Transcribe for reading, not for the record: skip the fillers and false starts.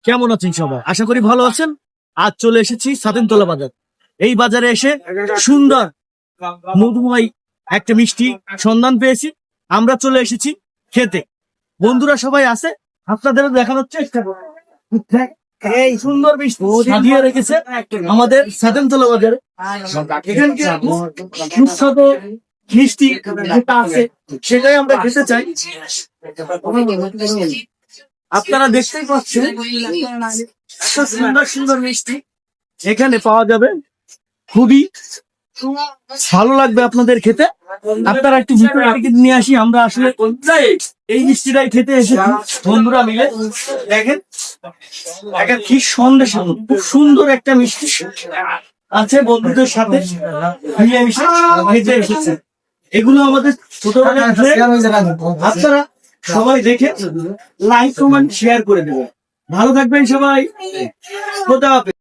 কেমন আছেন সবাই? আশা করি ভালো আছেন। আজ চলে এসেছি সাতেনতলা বাজার। এই বাজারে এসে সুন্দর মধুময় একটা মিষ্টি সন্ধান পেয়েছি। আমরা চলে এসেছি খেতে। বন্ধুরা সবাই আছে, আপনাদের দেখানোর চেষ্টা করব। এই সুন্দর মিষ্টি সাজিয়ে রেখেছে আমাদের সাতেনতলা বাজারে। এখানকার সুস্বাদু মিষ্টি যেটা আছে সেটাই আমরা খেতে চাই। আপনারা দেখতেই পাচ্ছেন এত সুন্দর সুন্দর মিষ্টি এখানে পাওয়া যাবে। খুবই ভালো লাগবে আপনাদের খেতে। আপনারা একটু ভিতরে টিকিট নিয়ে আসি। আমরা আসলে এই মিষ্টিটাই খেতে এসেছি বন্ধুরা মিলে। দেখেন দেখেন কি সন্দেশ, খুব সুন্দর একটা মিষ্টি আছে। বন্ধুদের সাথে মিলেমিশে খেতে এসেছে। এগুলো আমাদের ছোটবেলায় আপনারা সবাই দেখে লাইক কমেন্ট শেয়ার করে দেবেন। ভালো থাকবেন সবাই। খোদা হাফেজ।